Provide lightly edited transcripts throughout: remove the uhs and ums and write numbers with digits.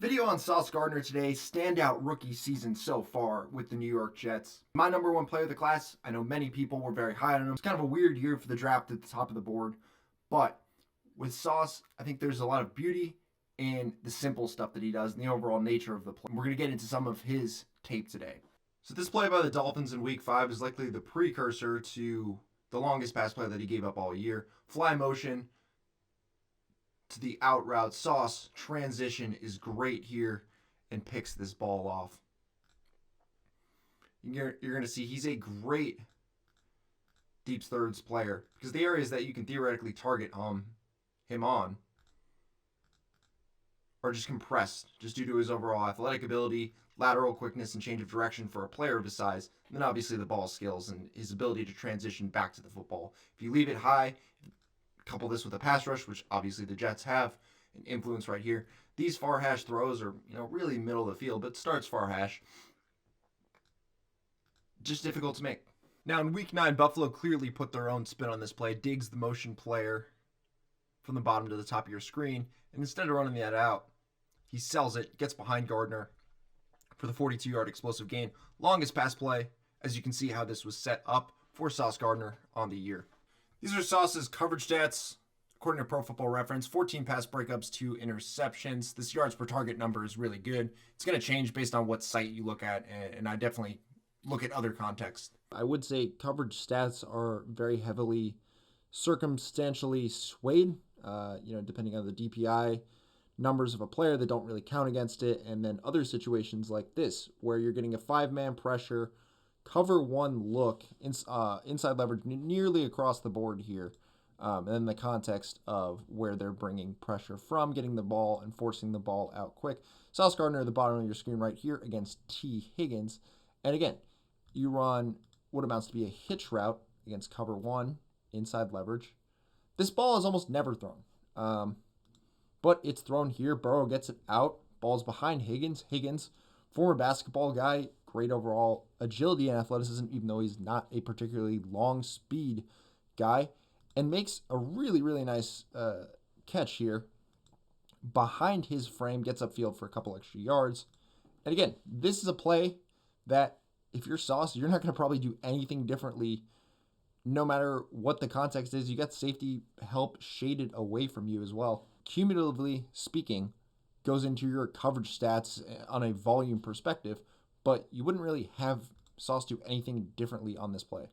Video on Sauce Gardner today. Standout rookie season so far with the New York Jets. My number one player of the class. I know many people were very high on him. It's kind of a weird year for the draft at the top of the board. But with Sauce, I think there's a lot of beauty in the simple stuff that he does and the overall nature of the play. We're going to get into some of his tape today. So this play by the Dolphins in Week 5 is likely the precursor to the longest pass play that he gave up all year. Fly motion to the out route. Sauce transition is great here and picks this ball off. You're going to see he's a great deep thirds player because the areas that you can theoretically target him on are just compressed just due to his overall athletic ability, lateral quickness, and change of direction for a player of his size. And then obviously the ball skills and his ability to transition back to the football. If you leave it high, couple this with a pass rush, which obviously the Jets have an influence right here. These far hash throws are, really middle of the field, but starts far hash. Just difficult to make. Now in Week 9, Buffalo clearly put their own spin on this play. Diggs the motion player from the bottom to the top of your screen, and instead of running that out, he sells it, gets behind Gardner for the 42-yard explosive gain. Longest pass play, as you can see how this was set up for Sauce Gardner on the year. These are Sauce's coverage stats, according to Pro Football Reference. 14 pass breakups, 2 interceptions. This yards per target number is really good. It's going to change based on what site you look at, and I definitely look at other contexts. I would say coverage stats are very heavily circumstantially swayed, depending on the DPI numbers of a player that don't really count against it, and then other situations like this, where you're getting a 5-man pressure, cover one look, inside leverage nearly across the board here. And then the context of where they're bringing pressure from, getting the ball and forcing the ball out quick. Sauce Gardner at the bottom of your screen right here against T. Higgins. And again, you run what amounts to be a hitch route against cover one, inside leverage. This ball is almost never thrown. But it's thrown here. Burrow gets it out. Ball's behind Higgins. Higgins, former basketball guy, great overall agility and athleticism, even though he's not a particularly long speed guy, and makes a really, really nice catch here behind his frame, gets upfield for a couple extra yards. And again, this is a play that if you're Sauce, you're not going to probably do anything differently no matter what the context is. You got safety help shaded away from you as well. Cumulatively speaking, goes into your coverage stats on a volume perspective, but you wouldn't really have Sauce do anything differently on this play.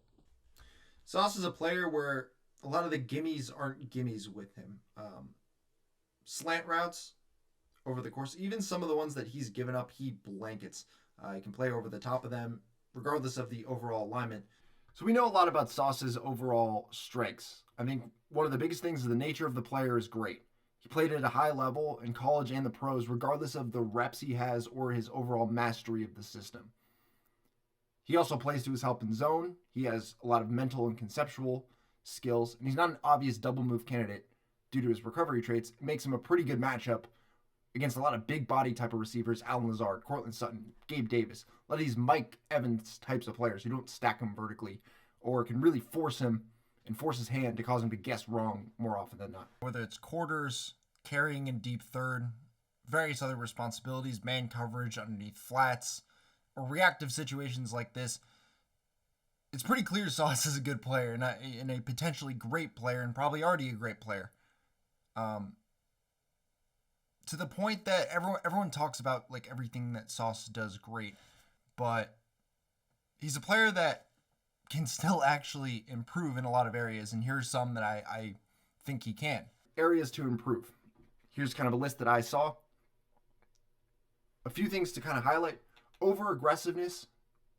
Sauce is a player where a lot of the gimmies aren't gimmies with him. Slant routes over the course, even some of the ones that he's given up, he blankets. He can play over the top of them, regardless of the overall alignment. So we know a lot about Sauce's overall strengths. I think one of the biggest things is the nature of the player is great. He played at a high level in college and the pros, regardless of the reps he has or his overall mastery of the system. He also plays to his help in zone. He has a lot of mental and conceptual skills, and he's not an obvious double move candidate due to his recovery traits. It makes him a pretty good matchup against a lot of big body type of receivers, Allen Lazard, Cortland Sutton, Gabe Davis, a lot of these Mike Evans types of players who don't stack him vertically or can really force him and force his hand to cause him to guess wrong more often than not. Whether it's quarters, carrying in deep third, various other responsibilities, man coverage underneath flats, or reactive situations like this, it's pretty clear Sauce is a good player and a potentially great player and probably already a great player. To the point that everyone talks about like everything that Sauce does great, but he's a player that can still actually improve in a lot of areas, and here's some that I think he can. Areas to improve. Here's kind of a list that I saw. A few things to kind of highlight. Over aggressiveness,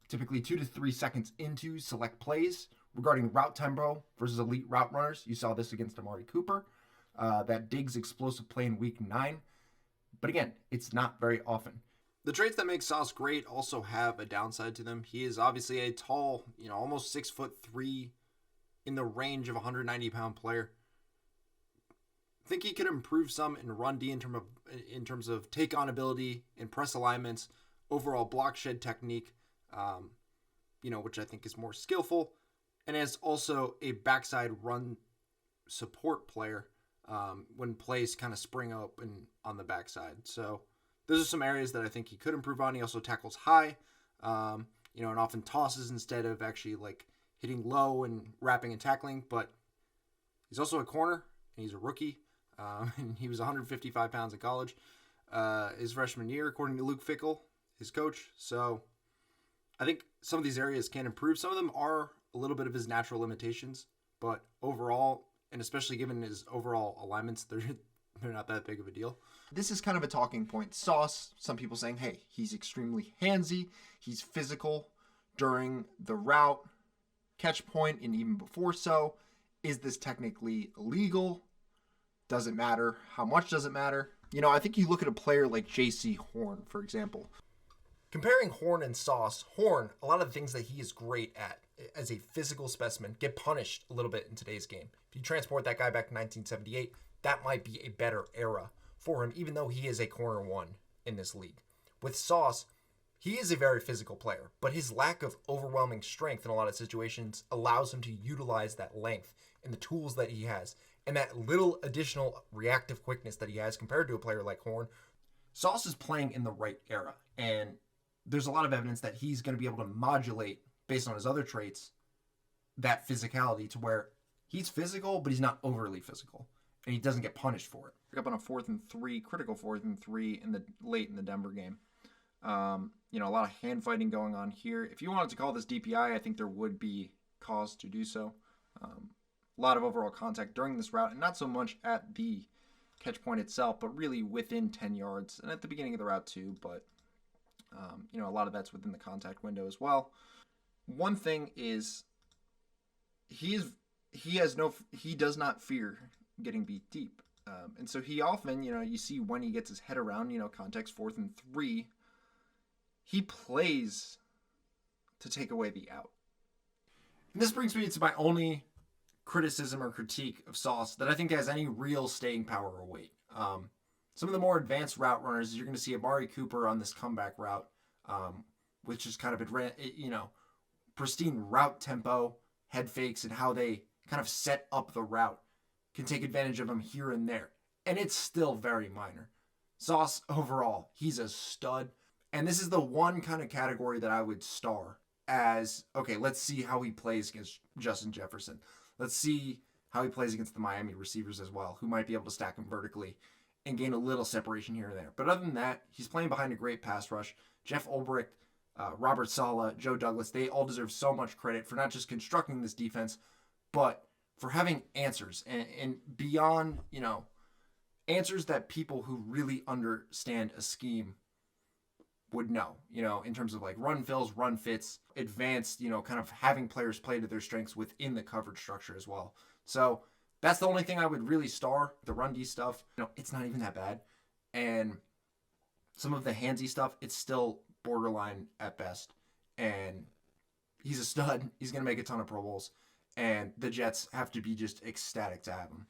typically 2 to 3 seconds into select plays regarding route tempo versus elite route runners. You saw this against Amari Cooper. That Diggs explosive play in Week 9. But again, it's not very often. The traits that make Sauce great also have a downside to them. He is obviously a tall, almost 6'3", in the range of 190-pound player. I think he could improve some in run D in terms of take on ability, in press alignments, overall block shed technique, which I think is more skillful, and as also a backside run support player when plays kind of spring open on the backside. So those are some areas that I think he could improve on. He also tackles high, and often tosses instead of actually like hitting low and wrapping and tackling. But he's also a corner, and he's a rookie, and he was 155 pounds in college his freshman year, according to Luke Fickell, his coach. So I think some of these areas can improve. Some of them are a little bit of his natural limitations, but overall, and especially given his overall alignments, they're not that big of a deal. This is kind of a talking point. Sauce, some people saying, hey, he's extremely handsy. He's physical during the route, catch point, and even before so. Is this technically illegal? Does it matter? How much does it matter? I think you look at a player like J.C. Horn, for example. Comparing Horn and Sauce, Horn, a lot of the things that he is great at as a physical specimen get punished a little bit in today's game. If you transport that guy back to 1978, that might be a better era for him, even though he is a corner one in this league. With Sauce, he is a very physical player, but his lack of overwhelming strength in a lot of situations allows him to utilize that length and the tools that he has, and that little additional reactive quickness that he has compared to a player like Horn. Sauce is playing in the right era, and there's a lot of evidence that he's going to be able to modulate, based on his other traits, that physicality to where he's physical, but he's not overly physical, and he doesn't get punished for it. Pick up on a 4th and 3, critical 4th and 3 late in the Denver game. A lot of hand fighting going on here. If you wanted to call this DPI, I think there would be cause to do so. A lot of overall contact during this route, and not so much at the catch point itself, but really within 10 yards, and at the beginning of the route too, but a lot of that's within the contact window as well. One thing is he does not fear getting beat deep. And so he often, you see when he gets his head around, context 4th and 3, he plays to take away the out. And this brings me to my only criticism or critique of Sauce that I think has any real staying power or weight. Some of the more advanced route runners, you're going to see Amari Cooper on this comeback route, which is kind of pristine route tempo, head fakes, and how they kind of set up the route can take advantage of him here and there. And it's still very minor. Sauce, overall, he's a stud. And this is the one kind of category that I would star as, okay, let's see how he plays against Justin Jefferson. Let's see how he plays against the Miami receivers as well, who might be able to stack him vertically and gain a little separation here and there. But other than that, he's playing behind a great pass rush. Jeff Ulbrich, Robert Saleh, Joe Douglas, they all deserve so much credit for not just constructing this defense, but for having answers and beyond, answers that people who really understand a scheme would know, in terms of like run fills, run fits, advanced, kind of having players play to their strengths within the coverage structure as well. So that's the only thing I would really star. The run D stuff, it's not even that bad. And some of the handsy stuff, it's still borderline at best. And he's a stud. He's going to make a ton of Pro Bowls. And the Jets have to be just ecstatic to have him.